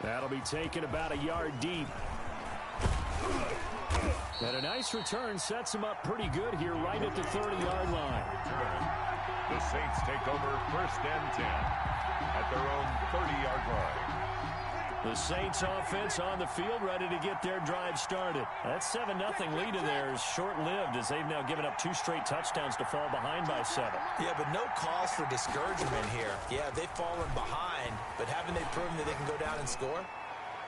That'll be taken about a yard deep. And a nice return sets him up pretty good here right at the 30-yard line. The Saints take over 1st and 10 at their own 30-yard line. The Saints offense on the field ready to get their drive started. That 7-0 lead of theirs short-lived as they've now given up 2 straight touchdowns to fall behind by 7. Yeah, but no cause for discouragement here. Yeah, they've fallen behind, but haven't they proven that they can go down and score?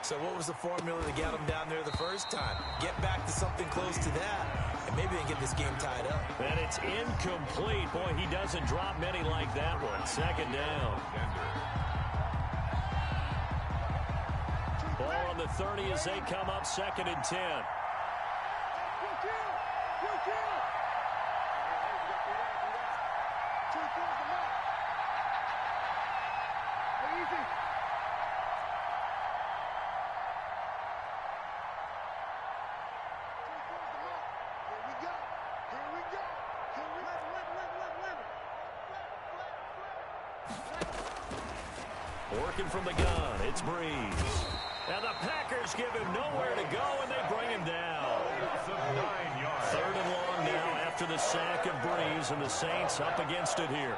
So what was the formula to get them down there the first time? Get back to something close to that, and maybe they can get this game tied up. And it's incomplete. Boy, he doesn't drop many like that one. 2nd down. Ball on the 30 as they come up 2nd and 10. Working from the gun, it's Breeze. And the Packers give him nowhere to go, and they bring him down. 3rd and long now after the sack of Breeze, and the Saints up against it here.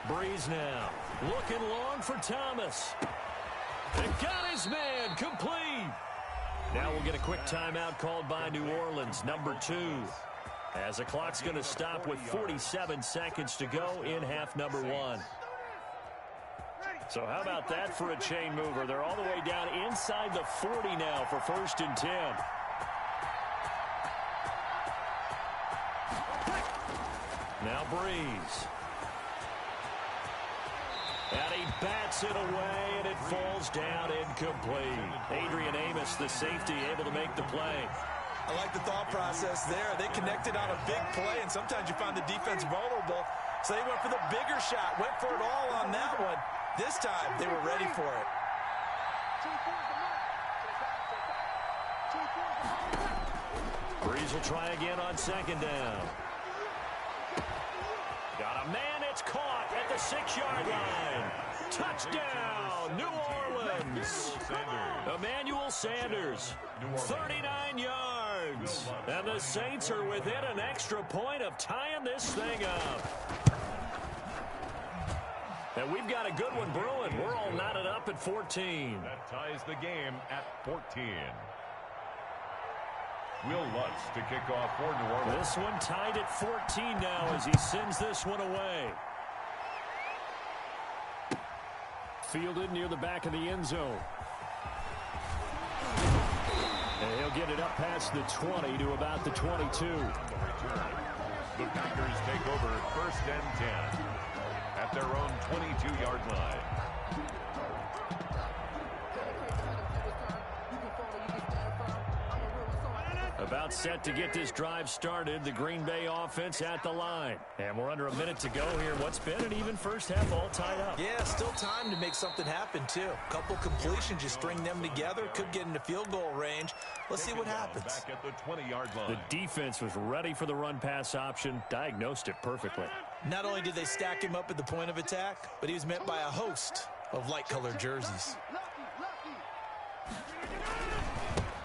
Breeze now, looking long for Thomas. And got his man, complete. Now we'll get a quick timeout called by New Orleans, number 2. As the clock's going to stop with 47 seconds to go in half number 1. So how about that for a chain mover? They're all the way down inside the 40 now for 1st and 10. Now Breeze. And he bats it away, and it falls down incomplete. Adrian Amos, the safety, able to make the play. I like the thought process there. They connected on a big play, and sometimes you find the defense vulnerable. So they went for the bigger shot, went for it all on that one. This time, they were ready for it. Breeze will try again on 2nd down. Got a man, it's caught at the 6-yard line. Touchdown, New Orleans. Emmanuel Sanders, 39 yards. And the Saints are within an extra point of tying this thing up. And we've got a good one brewing. We're all knotted up at 14. That ties the game at 14. Will Lutz to kick off for New Orleans. This one tied at 14 now as he sends this one away. Fielded near the back of the end zone. And he'll get it up past the 20 to about the 22. The Packers take over 1st and 10 at their own 22-yard line. About set to get this drive started, the Green Bay offense at the line. And we're under a minute to go here. What's been an even first half all tied up. Yeah, still time to make something happen, too. A couple completions, you string them together, could get into field goal range. Let's see what happens. Back at the 20-yard line. The defense was ready for the run-pass option, diagnosed it perfectly. Not only did they stack him up at the point of attack, but he was met by a host of light-colored jerseys.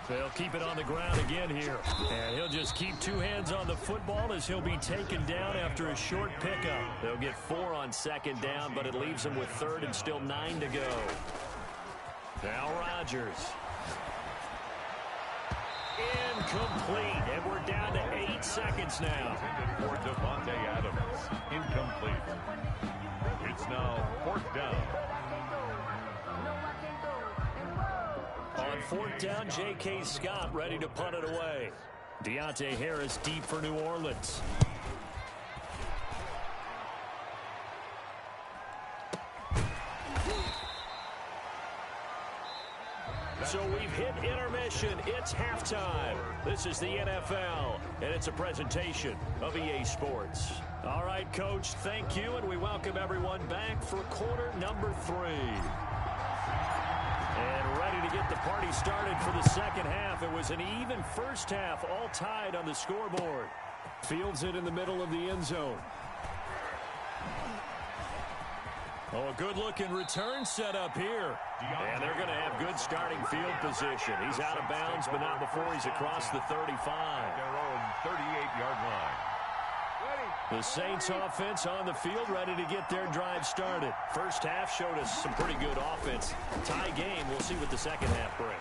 They'll keep it on the ground again here. And he'll just keep 2 hands on the football as he'll be taken down after a short pickup. They'll get 4 on 2nd down, but it leaves him with 3rd and still 9 to go. Now Rodgers. Incomplete. And we're down to 8 seconds now. For Devontae Adams. Incomplete. It's now 4th down. On 4th down, J.K. Scott ready to punt it away. Deontay Harris deep for New Orleans. So we've hit intermission. It's halftime. This is the NFL, and it's a presentation of EA Sports. All right, Coach, thank you, and we welcome everyone back for quarter number 3. And ready to get the party started for the second half. It was an even first half, all tied on the scoreboard. Fields it in the middle of the end zone. Oh, a good-looking return set up here. And they're going to have good starting field position. He's out of bounds, but not before he's across the 35. Their own 38-yard line. The Saints offense on the field, ready to get their drive started. First half showed us some pretty good offense. Tie game, we'll see what the second half brings.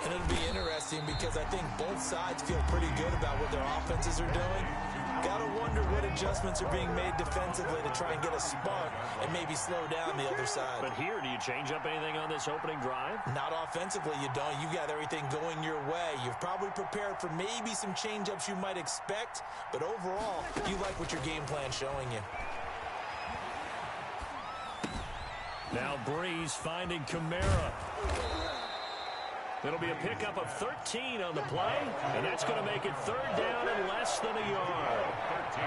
And it'll be interesting because I think both sides feel pretty good about what their offenses are doing. Got to wonder what adjustments are being made defensively to try and get a spark and maybe slow down the other side. But here, do you change up anything on this opening drive? Not offensively, you don't. You got everything going your way. You've probably prepared for maybe some change-ups you might expect, but overall, you like what your game plan's showing you. Now Breeze finding Kamara. It'll be a pickup of 13 on the play, and that's going to make it third down and less than a yard. 13.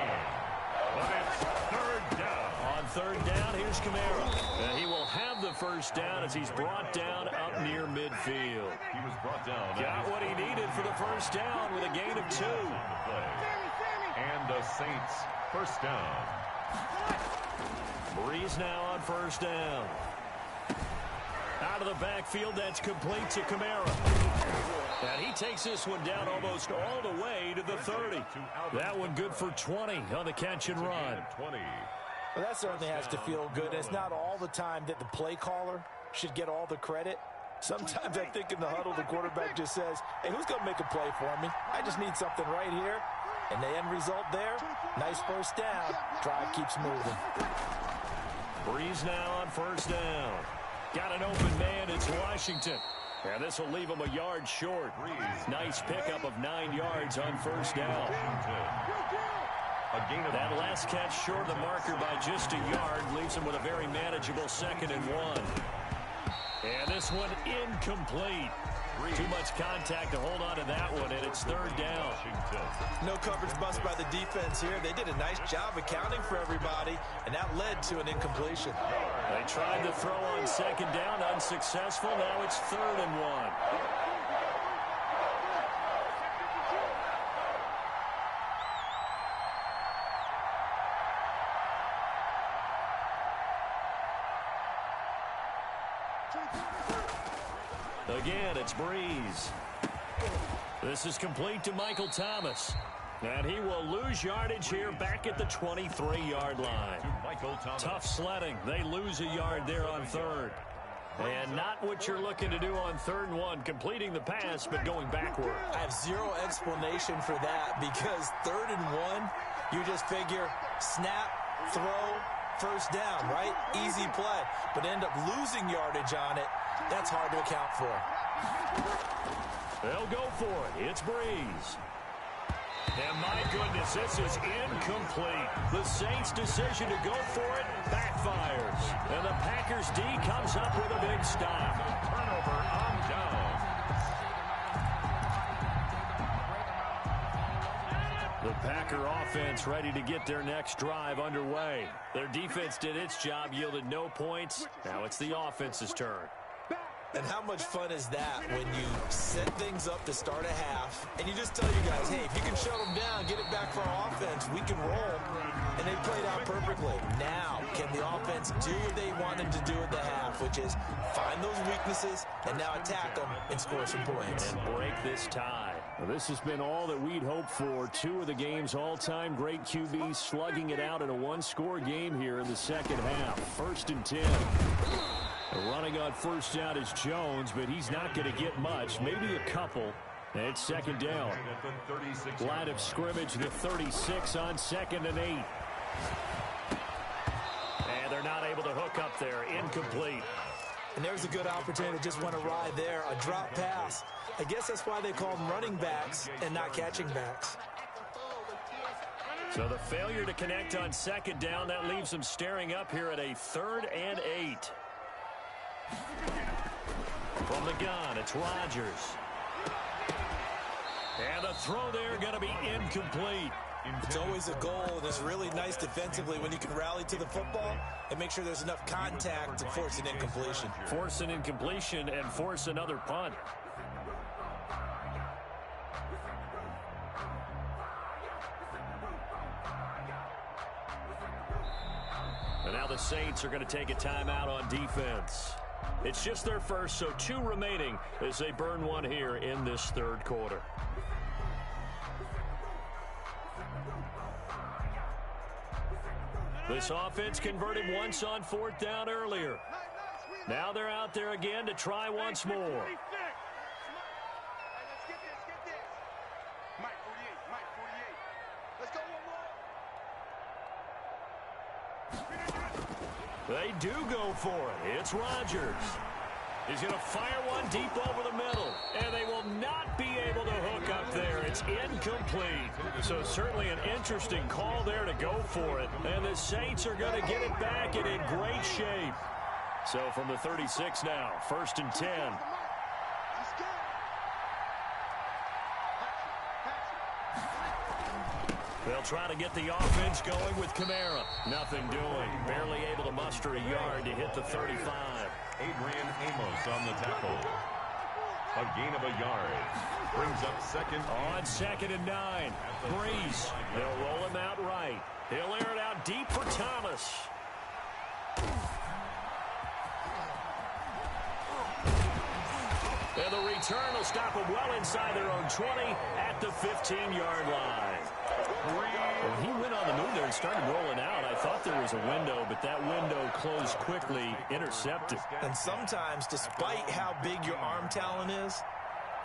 But it's third down. On third down, here's Kamara. And he will have the first down as he's brought down up near midfield. He was brought down. Got what he needed for the first down with a gain of 2. And the Saints first down. Breeze now on first down. Out of the backfield, that's complete to Kamara. And he takes this one down almost all the way to the 30. That one good for 20 on the catch and run. 20. Well, that certainly has to feel good. And it's not all the time that the play caller should get all the credit. Sometimes I think in the huddle, the quarterback just says, hey, who's going to make a play for me? I just need something right here. And the end result there, nice first down. Drive keeps moving. Breeze now on first down. Got an open man, it's Washington. And this will leave him a yard short. Nice pickup of 9 yards on first down. That last catch short of the marker by just a yard leaves him with a very manageable 2nd and 1. And this one incomplete. Too much contact to hold on to that one, and it's third down. No coverage bust by the defense here. They did a nice job accounting for everybody, and that led to an incompletion. They tried to throw on second down, unsuccessful. Now it's 3rd and 1. Again, it's Breeze. This is complete to Michael Thomas. And he will lose yardage here back at the 23-yard line. Tough sledding. They lose a yard there on third. And not what you're looking to do on 3rd and 1, completing the pass, but going backward. I have zero explanation for that because 3rd and 1, you just figure snap, throw, first down, right? Easy play. But end up losing yardage on it. That's hard to account for. They'll go for it. It's Breeze. And my goodness, this is incomplete. The Saints' decision to go for it backfires. And the Packers D comes up with a big stop. Turnover on down. The Packer offense ready to get their next drive underway. Their defense did its job, yielded no points. Now it's the offense's turn. And how much fun is that when you set things up to start a half and you just tell you guys, hey, if you can shut them down, get it back for our offense, we can roll. And they played out perfectly. Now, can the offense do what they wanted to do at the half, which is find those weaknesses and now attack them and score some points. And break this tie. Well, this has been all that we'd hoped for. 2 of the game's all-time great QBs slugging it out in a one-score game here in the second half. 1st and 10. Running on first down is Jones, but he's not going to get much, maybe a couple. And it's 2nd down. Line of scrimmage, the 36 on 2nd and 8. And they're not able to hook up there. Incomplete. And there's a good opportunity to just went awry there. A drop pass. I guess that's why they call them running backs and not catching backs. So the failure to connect on 2nd down, that leaves them staring up here at a 3rd and 8. From the gun, it's Rodgers. And the throw there going to be incomplete. It's always a goal, and it's really nice defensively when you can rally to the football and make sure there's enough contact to force an incompletion. Force an incompletion and force another punt. And now the Saints are going to take a timeout on defense. It's just their first, so 2 remaining as they burn one here in this third quarter. This offense converted once on 4th down earlier. Now they're out there again to try once more. They do go for it. It's Rodgers. He's going to fire one deep over the middle, and they will not be able to hook up there. It's incomplete. So certainly an interesting call there to go for it. And the Saints are going to get it back and in great shape. So from the 36 now, 1st and 10. They'll try to get the offense going with Kamara. Nothing doing. Barely able to muster a yard to hit the 35. Adrian Amos on the tackle. A gain of a yard. Brings up second. On 2nd and 9. Breeze. They'll roll him out right. He'll air it out deep for Thomas. And the return will stop them well inside their own 20 at the 15-yard line. When he went on the move there and started rolling out, I thought there was a window, but that window closed quickly, intercepted. And sometimes, despite how big your arm talent is,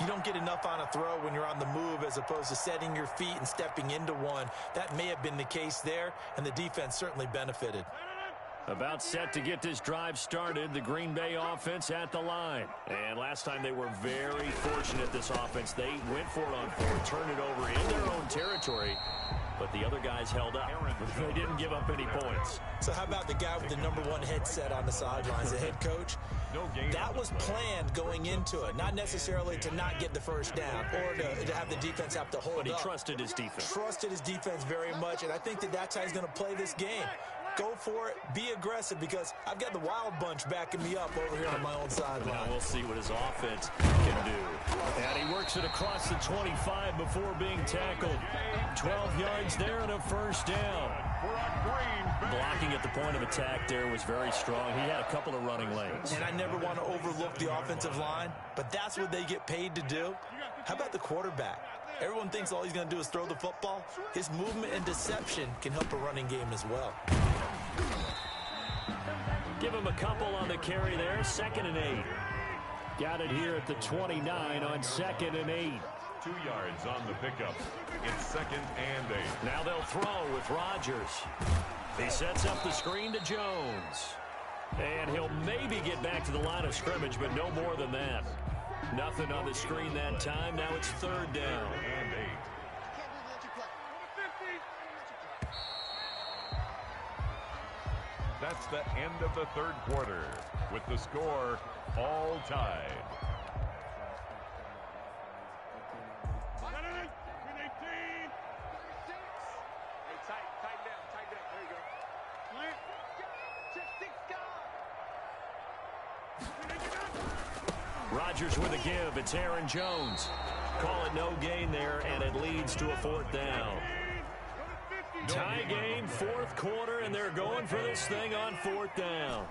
you don't get enough on a throw when you're on the move as opposed to setting your feet and stepping into one. That may have been the case there, and the defense certainly benefited. About set to get this drive started, the Green Bay offense at the line. And last time they were very fortunate, this offense. They went for it on 4, turned it over in their own territory, but the other guys held up. They didn't give up any points. So how about the guy with the #1 headset on the sidelines, the head coach? That was planned going into it, not necessarily to not get the first down or to have the defense have to hold up. But he trusted his defense. Trusted his defense very much, and I think that's how he's going to play this game. Go for it. Be aggressive, because I've got the wild bunch backing me up over here on my own sideline. Now we'll see what his offense can do. And he works it across the 25 before being tackled. 12 yards there and a first down. Blocking at the point of attack there was very strong. He had a couple of running lanes. And I never want to overlook the offensive line, but that's what they get paid to do. How about the quarterback? Everyone thinks all he's going to do is throw the football. His movement and deception can help a running game as well. Give him a couple on the carry there. 2nd and 8. Got it here at the 29 on 2nd and 8. 2 yards on the pickup. It's 2nd and 8. Now they'll throw with Rodgers. He sets up the screen to Jones. And he'll maybe get back to the line of scrimmage, but no more than that. Nothing on the screen that time. Now it's 3rd down. And 8. That's the end of the third quarter, with the score all tied. Rodgers with a give. It's Aaron Jones. Call it no gain there, and it leads to a 4th down. Tie game, 4th quarter, and they're going for this thing on 4th down.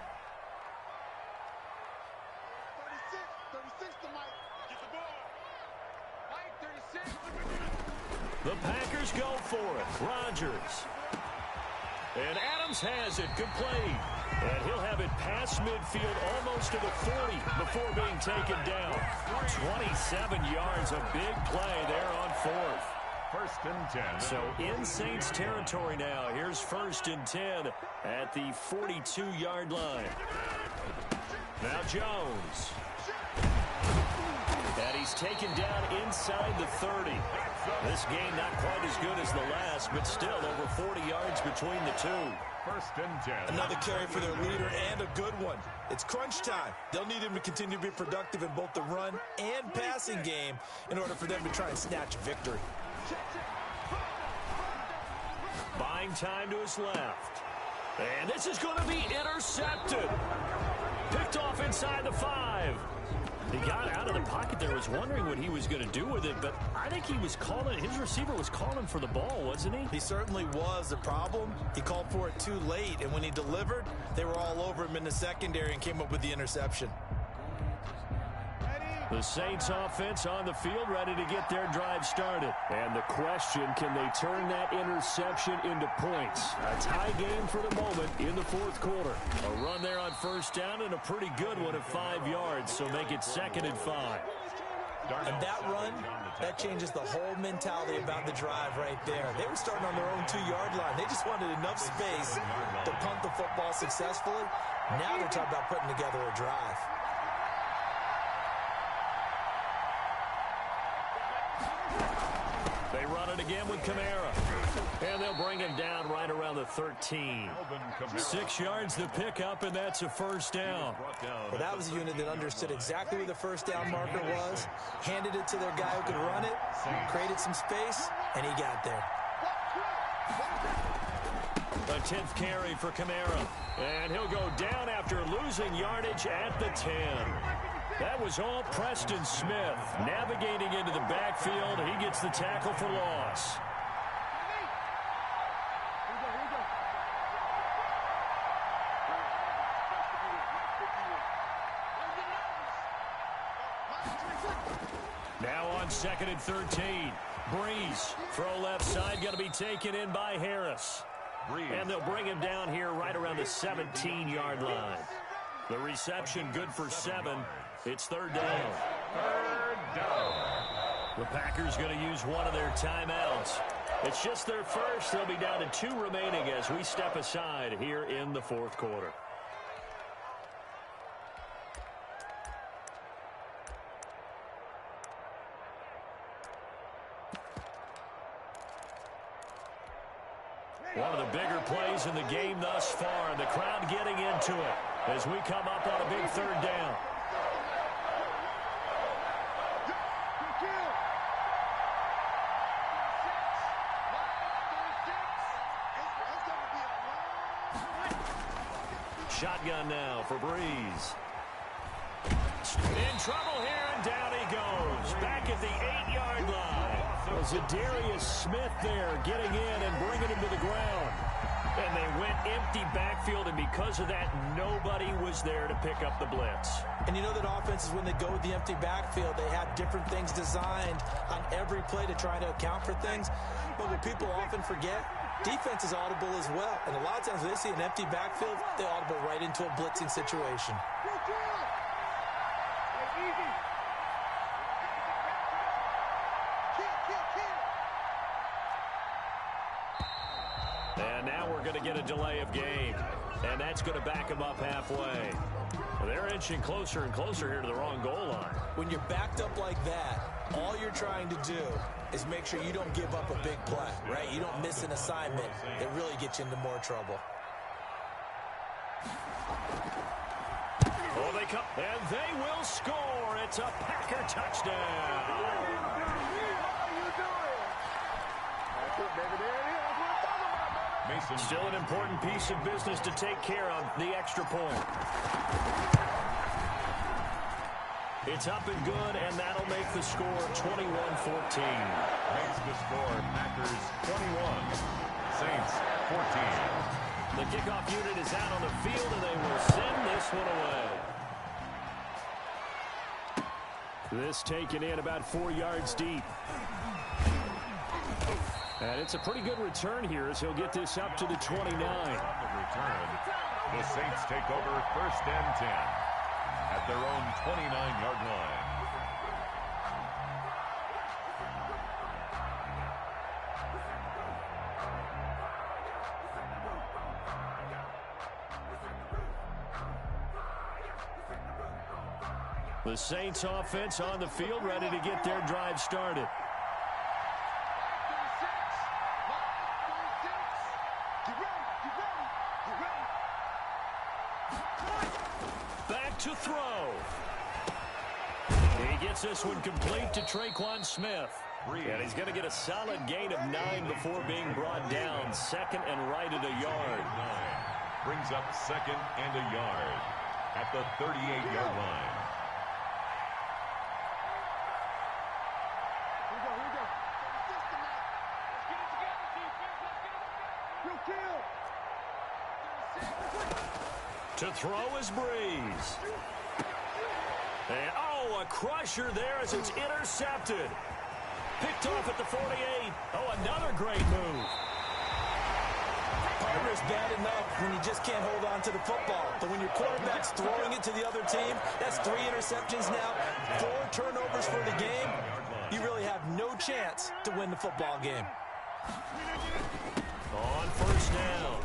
36 to Mike. Get the ball. Mike, 36. The Packers go for it. Rodgers. And Adams has it, complete. And he'll have it past midfield, almost to the 40 before being taken down. 27 yards, a big play there on 4th. 1st and 10. So in Saints territory now. Here's 1st and 10 at the 42-yard line. Now Jones. And he's taken down inside the 30. This game not quite as good as the last, but still over 40 yards between the two. 1st and 10. Another carry for their leader, and a good one. It's crunch time. They'll need him to continue to be productive in both the run and passing game in order for them to try and snatch a victory. Buying time to his left. And this is going to be intercepted. Picked off inside the 5. He got out of the pocket there, was wondering what he was going to do with it, but I think he was calling, his receiver was calling for the ball, wasn't he? He certainly was. The problem, he called for it too late, and when he delivered, they were all over him in the secondary and came up with the interception. The Saints offense on the field, ready to get their drive started. And the question, can they turn that interception into points? A tie game for the moment in the fourth quarter. A run there on first down and a pretty good one at 5 yards, so make it 2nd and 5. And that run, that changes the whole mentality about the drive right there. They were starting on their own 2-yard line. They just wanted enough space to punt the football successfully. Now they're talking about putting together a drive. They run it again with Kamara. And they'll bring him down right around the 13. 6 yards the pickup, and that's a first down. Well, that was a unit that understood exactly where the first down marker was, handed it to their guy who could run it, created some space, and he got there. A 10th carry for Kamara. And he'll go down after losing yardage at the 10. That was all Preston Smith. Navigating into the backfield, he gets the tackle for loss. Now on 2nd and 13. Breeze, throw left side, going to be taken in by Harris. And they'll bring him down here right around the 17-yard line. The reception good for 7. It's 3rd down. The Packers going to use one of their timeouts. It's just their first. They'll be down to 2 remaining as we step aside here in the fourth quarter. One of the bigger plays in the game thus far, and the crowd getting into it as we come up on a big 3rd down. Shotgun now for Breeze. In trouble here, and down he goes. Back at the 8-yard line. Zadarius Smith there getting in and bringing him to the ground. And they went empty backfield, and because of that, nobody was there to pick up the blitz. And you know that offenses, when they go with the empty backfield, they have different things designed on every play to try to account for things. But what people often forget, defense is audible as well. And a lot of times when they see an empty backfield, they audible right into a blitzing situation. And now we're going to get a delay of game. And that's going to back them up halfway. They're inching closer and closer here to the wrong goal line. When you're backed up like that, all you're trying to do is make sure you don't give up a big play, right? You don't miss an assignment that really gets you into more trouble. Oh, they come, and they will score. It's a Packer touchdown. Still an important piece of business to take care of, the extra point. It's up and good, and that'll make the score 21-14. Makes the score Packers 21, Saints 14. The kickoff unit is out on the field, and they will send this one away. This taken in about 4 yards deep. And it's a pretty good return here as he'll get this up to the 29. On the return, the Saints take over 1st and 10 at their own 29-yard line. The Saints offense on the field, ready to get their drive started. Back to throw. He gets this one complete to Traquan Smith. And he's going to get a solid gain of 9 before being brought down. 2nd and right at a yard. Brings up 2nd and a yard at the 38-yard line. To throw is Breeze. And, oh, a crusher there as it's intercepted. Picked off at the 48. Oh, another great move. Partner is bad enough when you just can't hold on to the football. But when your quarterback's throwing it to the other team, that's 3 interceptions now, 4 turnovers for the game. You really have no chance to win the football game. On first down,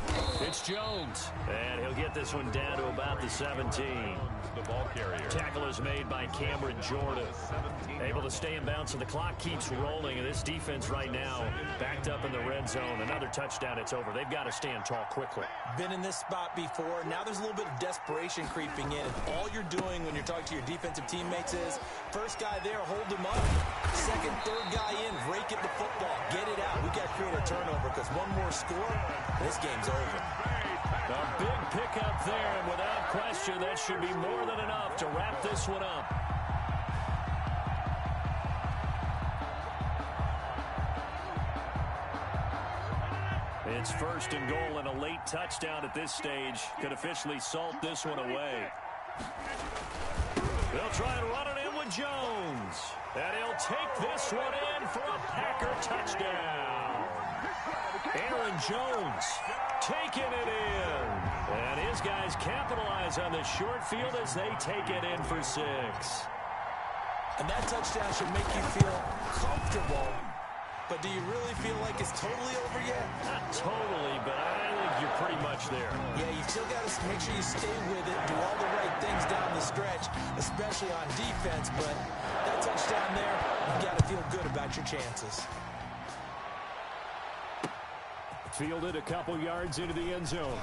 it's Jones. And he'll get this one down to about the 17. The ball carrier. Tackle is made by Cameron Jordan. Able to stay in bounds, and the clock keeps rolling. And this defense right now backed up in the red zone. Another touchdown, it's over. They've got to stand tall quickly. Been in this spot before. Now there's a little bit of desperation creeping in. And all you're doing when you're talking to your defensive teammates is, first guy there, hold him up. Second, third guy in, rake at the football. Get it out. We got to create a turnover because one more score, this game's over. A big pickup there, and without question, that should be more than enough to wrap this one up. It's first and goal, and a late touchdown at this stage could officially salt this one away. They'll try and run it in with Jones. And he'll take this one in for a Packer touchdown. Aaron Jones taking it in. And his guys capitalize on the short field as they take it in for 6. And that touchdown should make you feel comfortable. But do you really feel like it's totally over yet? Not totally, but I think you're pretty much there. Yeah, you still got to make sure you stay with it, do all the right things down the stretch, especially on defense. But that touchdown there, you've got to feel good about your chances. Fielded a couple yards into the end zone.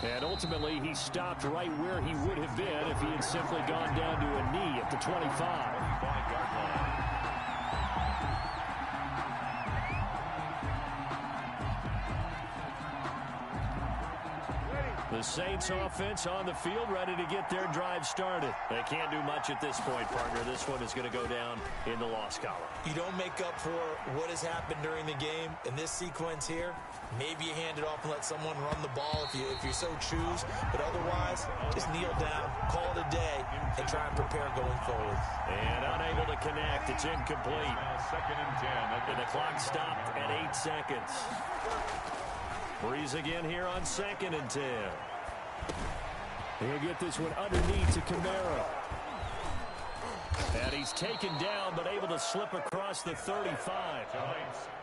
And ultimately, he stopped right where he would have been if he had simply gone down to a knee at the 25-yard line. The Saints offense on the field, ready to get their drive started. They can't do much at this point, partner. This one is going to go down in the loss column. You don't make up for what has happened during the game. In this sequence here, maybe you hand it off and let someone run the ball if you so choose. But otherwise, just kneel down, call it a day, and try and prepare going forward. And unable to connect. It's incomplete. Second and 10. And the clock stopped at 8 seconds. Breeze again here on 2nd and 10. He'll get this one underneath to Kamara. And he's taken down, but able to slip across the 35.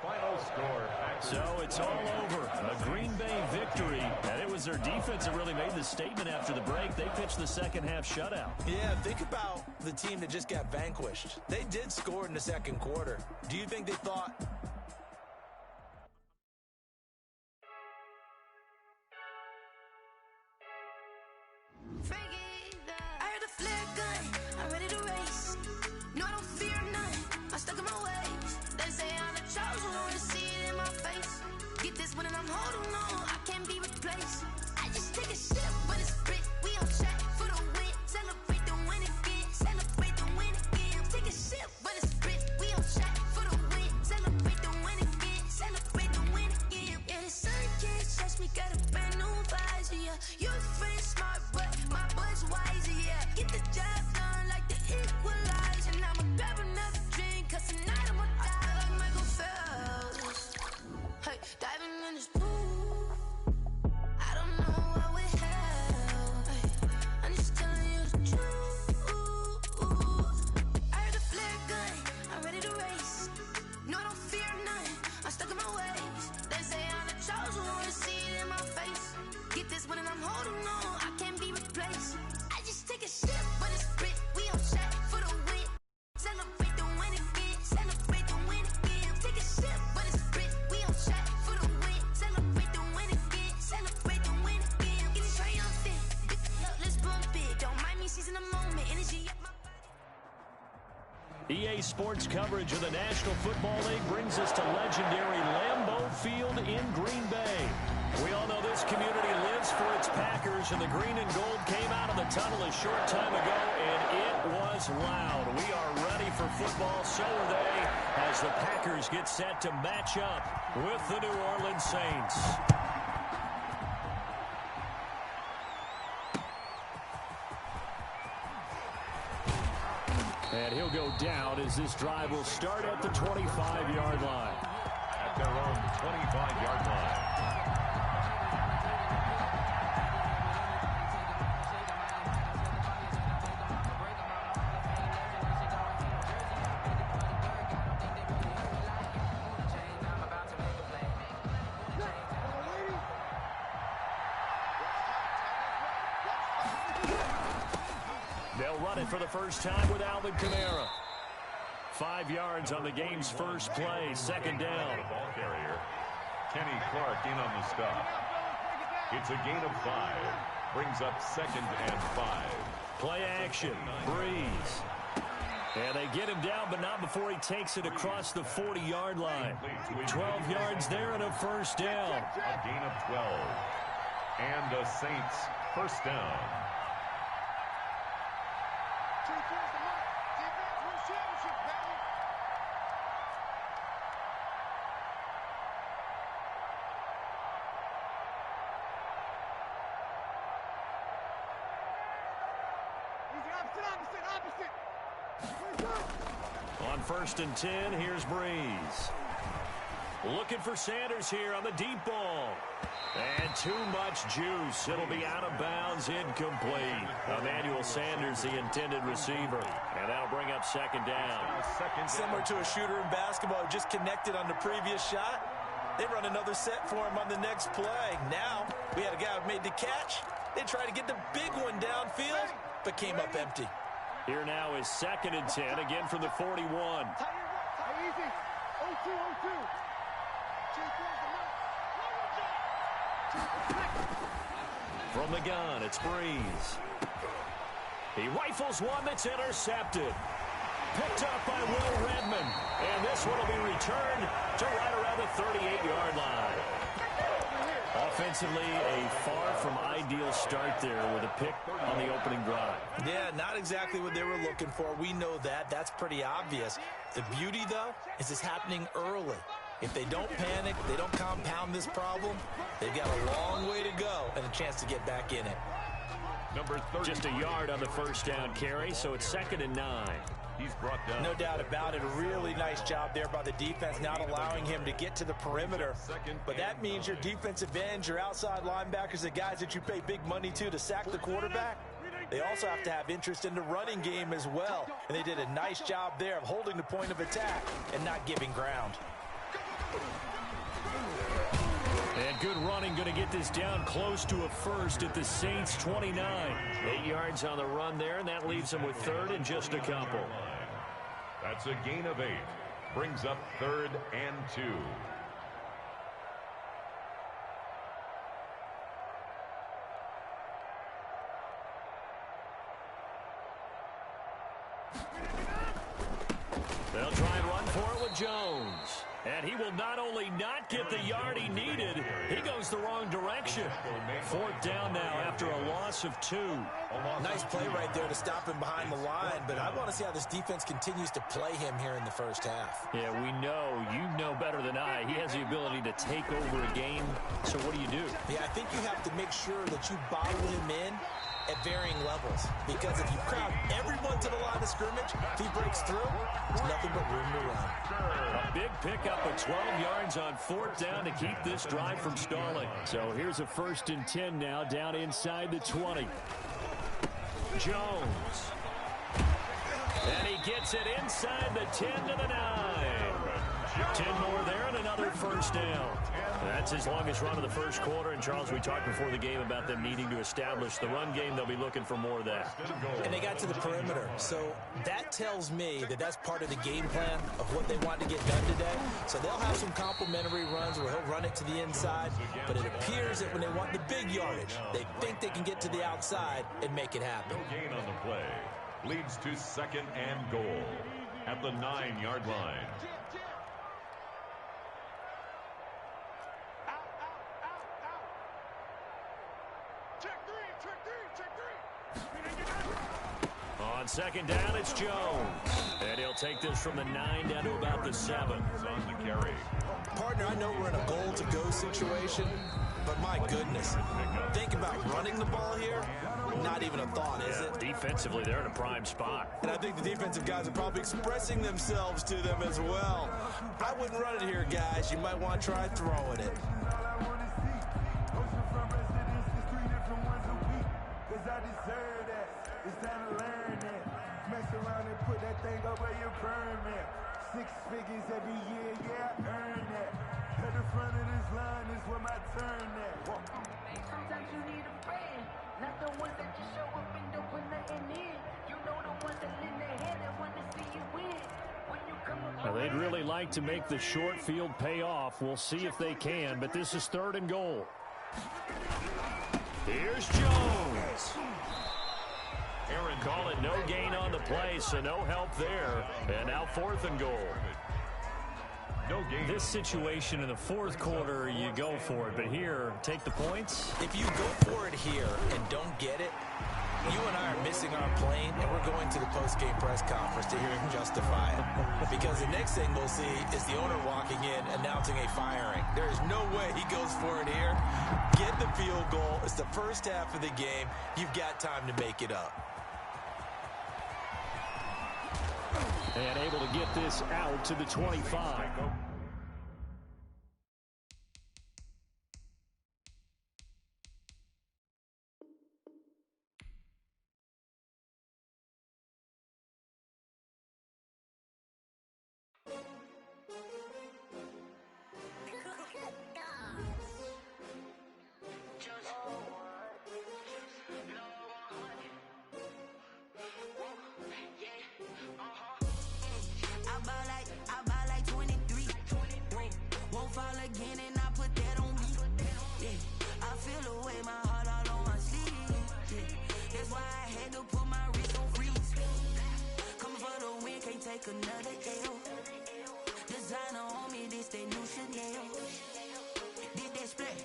Final score. So it's all over. A Green Bay victory. And it was their defense that really made the statement after the break. They pitched the second half shutout. Yeah, think about the team that just got vanquished. They did score in the second quarter. Do you think they thought... I heard a flare gun, I'm ready to race. No, I don't fear none, I'm stuck in my ways. They say I'm the chosen one, see it in my face. Get this one and I'm holding on, I can't be replaced. I just take a sip, but it's spit, we on track for the win. Celebrate the win again, celebrate the win again. Take a sip, but it's spit, we on track for the win. Celebrate the win again, celebrate the win again. Yeah, the sun can't touch me, got a brand new visor, yeah. Your friend smart, but my boy's wiser, yeah. Get the job done like the equalizer. Now I'ma grab another drink, cause tonight I'ma die like Michael Phelps. Hey, diving in this pool, I don't know what we have. Hey, I'm just telling you the truth. I heard a flare gun, I'm ready to race. No, I don't fear none, I'm stuck in my ways. They say I'm the chosen one, see it in my face. Get this one and I'm holding on, I can't be replaced. I just take a sip, but it's spit, we on track for the win. Celebrate the win again, celebrate the win again. Take a sip, but it's spit, we on track for the win. Celebrate the win again, celebrate the win again. Get it triumphant, let's bump it. Don't mind me seizing the moment, energy up my... EA Sports coverage of the National Football League brings us to legendary Lambeau Field in Green Bay. We all know this community lives for its Packers, and the green and gold came out of the tunnel a short time ago, and it was loud. We are ready for football. So are they, as the Packers get set to match up with the New Orleans Saints. And he'll go down as this drive will start at the 25-yard line. At their own 25-yard line. They'll run it for the first time with Alvin Kamara. 5 yards on the game's first play, second down. Ball carrier, Kenny Clark in on the stop. It's a gain of 5. Brings up 2nd and 5. Play action, Breeze. And they get him down, but not before he takes it across the 40-yard line. 12 yards there and a first down. A gain of 12. And a Saints first down. On 1st and 10, here's Breeze. Looking for Sanders here on the deep ball. And too much juice. It'll be out of bounds, incomplete. Emmanuel Sanders, the intended receiver. And that'll bring up second down. Similar to a shooter in basketball who just connected on the previous shot. They run another set for him on the next play. Now, we had a guy who made the catch. They tried to get the big one downfield, but came up empty. Here now is 2nd and 10, again from the 41. From the gun, it's Breeze. He rifles one that's intercepted. Picked up by Will Redmond. And this one will be returned to right around the 38-yard line. Offensively, a far from ideal start there with a pick on the opening drive. Yeah, not exactly what they were looking for. We know that. That's pretty obvious. The beauty, though, is it's happening early. If they don't panic, they don't compound this problem, they've got a long way to go and a chance to get back in it. Number 30. Just a yard on the first down carry, so it's 2nd and 9. He's brought down. No doubt about it. A really nice job there by the defense, not allowing him to get to the perimeter. But that means your defensive ends, your outside linebackers, the guys that you pay big money to sack the quarterback, they also have to have interest in the running game as well. And they did a nice job there of holding the point of attack and not giving ground. And good running, going to get this down close to a first at the Saints' 29. 8 yards on the run there, and that leaves them with 3rd and just a couple. That's a gain of 8. Brings up 3rd and 2. They'll try and run for it with Jones. And he will not only not get the yard he needed, he goes the wrong direction. 4th down now after a loss of 2. Nice play right there to stop him behind the line, but I want to see how this defense continues to play him here in the first half. Yeah, we know. You know better than I. He has the ability to take over a game. So what do you do? Yeah, I think you have to make sure that you bottle him in at varying levels, because if you crowd everyone to the line of scrimmage, if he breaks through, there's nothing but room to run. A big pickup of 12 yards on 4th down to keep this drive from stalling. So here's a 1st and 10 now, down inside the 20. Jones. And he gets it inside the 10 to the 9. 10 more there and another first down. That's his longest run of the first quarter. And, Charles, we talked before the game about them needing to establish the run game. They'll be looking for more of that. And they got to the perimeter. So that tells me that that's part of the game plan of what they want to get done today. So they'll have some complimentary runs where he'll run it to the inside. But it appears that when they want the big yardage, they think they can get to the outside and make it happen. No gain on the play. Leads to 2nd and goal at the 9-yard line. On second down, it's Jones. And he'll take this from the 9 down to about the 7. On the carry. Partner, I know we're in a goal-to-go situation, but my goodness, think about running the ball here. Not even a thought, is it? Defensively, they're in a prime spot. And I think the defensive guys are probably expressing themselves to them as well. I wouldn't run it here, guys. You might want to try throwing it. Six figures every year, yeah, I earn that. At the front of this line is where my turn at. Sometimes you need a friend, not the ones that just show up and don't put nothing in. You know the ones that lend their hand and want to see you win. When you come up, Now, they'd really like to make the short field pay off. We'll see if they can, but this is 3rd and goal. Here's Jones. Aaron call it no gain on the play, so no help there. And now 4th and goal. No gain. This situation in the 4th quarter, you go for it. But here, take the points. If you go for it here and don't get it, you and I are missing our plane, and we're going to the post-game press conference to hear him justify it. Because the next thing we'll see is the owner walking in announcing a firing. There is no way he goes for it here. Get the field goal. It's the first half of the game. You've got time to make it up. And able to get this out to the 25. Another L. Designer on me, this that new Chanel. Did that splash,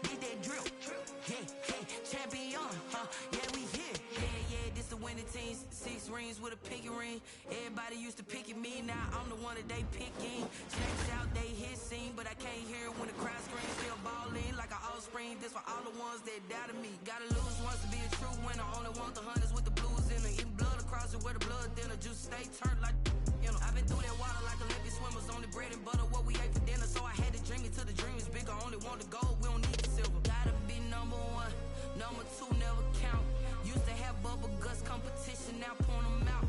did that drill. Yeah, champion, yeah, we here. Yeah, this the winning team. 6 rings with a pinky ring. Everybody used to pick at me, now I'm the one that they picking. Snakes out, they hit scene, but I can't hear it when the crowd screams. Still balling like an offspring. This for all the ones that doubted me. Gotta lose once to be a true winner. Only want the hunters with the blues in it. Eating blood across it where the blood thinner. Juice stay turned like. I've been through that water like Olympic swimmers. Only bread and butter, what we ate for dinner. So I had to dream it till the dream is bigger. Only want the gold, we don't need the silver. Gotta be number 1, number 2 never count. Used to have bubble guts competition, now point them out.